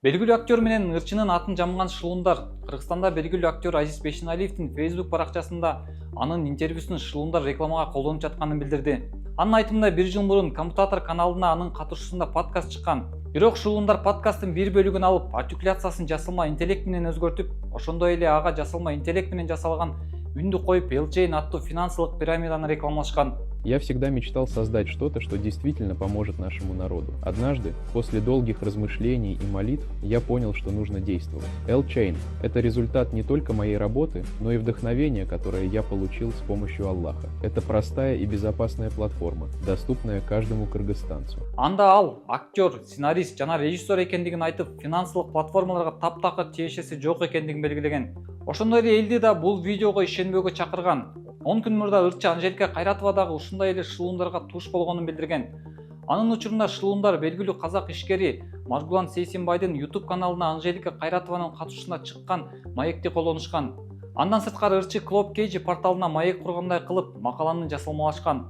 Белгилүү актер менен ырчынын атын жамган шылуундар. Кыргызстанда белгилүү актер Азиз Бейшеналиевдин Facebook баракчасында анын интервьюсун шылуундар рекламага колдонуп жатканын билдирди. Анын айтымында 1 жыл мурун коммутатор каналына анын катышуусунда подкаст чыккан. Бирок шылуундар подкасттын бир бөлүгүн алып, артикуляциясын жасалма интеллект менен өзгөртүп, ошондой эле ага жасалма интеллект менен жасалган үндү коюп L-Chain аттуу финансылык пирамиданы рекламлашкан. Я всегда мечтал создать что-то, что действительно поможет нашему народу. Однажды, после долгих размышлений и молитв, я понял, что нужно действовать. L-Chain — это результат не только моей работы, но и вдохновения, которое я получил с помощью Аллаха. Это простая и безопасная платформа, доступная каждому кыргызстанцу. Анда ал актер, сценарист жана режиссер экендигин айтып, финансылык платформаларга таптакыр тиешеси жок экендигин белгилеген. Ошондой эле элди да бул видеого ишенбөөгө чакырган. 10 күн мурда ырчы Анжелика Кайратова дагы ушундай эле шылуундарга туш болгонун билдирген. Анын учурунда шылуундар белгилүү казак ишкери Маргулан Сейсенбайдын YouTube каналына Анжелика Кайратованын катышуусунда чыккан маекти колдонушкан. Андан сырткары ырчы Клоп Кейджи порталына маек кургандай кылып макаланы жасалмалашкан.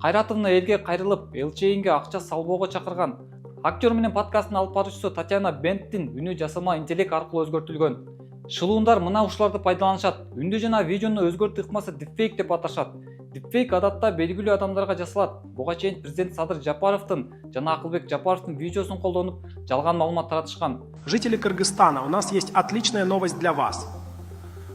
Кайратовна элге кайрылып, L-Chain'ге акча салбоого чакырган. Актер менен подкасттын алып баруучусу Татьяна Бенттин үнү жасалма интеллект аркылуу өзгөртүлгөн. Шылуундар мына ушуларды пайдаланышат. Үндү жана видеону өзгөртүп ыкмасы дипфейк деп аташат. Дипфейк адатта белгилүү адамдарга жасалат. Буга чейин президент Садыр Жапаровдун жана Акылбек Жапаровдун видеосун колдонуп, жалган маалымат таратышкан. Жители Кыргызстана, у нас есть отличная новость для вас.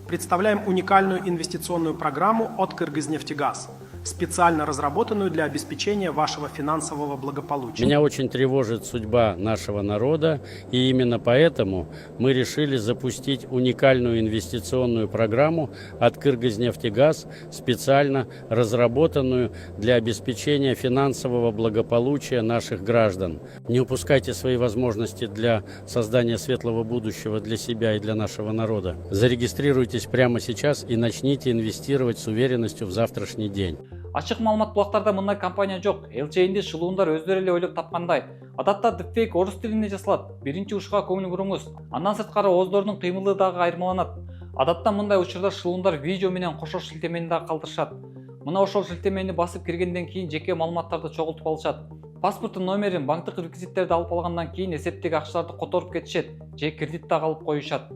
Представляем уникальную инвестиционную программу от Кыргызнефтегаз, специально разработанную для обеспечения вашего финансового благополучия. Меня очень тревожит судьба нашего народа, и именно поэтому мы решили запустить уникальную инвестиционную программу от Кыргызнефтегаз, специально разработанную для обеспечения финансового благополучия наших граждан. Не упускайте свои возможности для создания светлого будущего для себя и для нашего народа. Зарегистрируйтесь прямо сейчас и начните инвестировать с уверенностью в завтрашний день. Ачык маалымат булактарда мындай компания жок. L-Chain'ди шылуундар өздөрү эле ойлоп тапкандай. Адатта дипфейк орус тилинде жасалат. Биринчи ушуга көңүл буруңуз. Андан сырткары ооздордун кыймылы дагы айырмаланат. Адатта мындай учурда шылуундар видео менен кошо шилтемени дагы калтырышат. Мына ошол шилтемени басып киргенден кийин жеке маалыматтарды чогултуп алышат. Паспорттун номерин, банктык реквизиттерди алып алгандан кийин эсептеги акчаларды которуп кетишет же кредит дагы алып коюшат.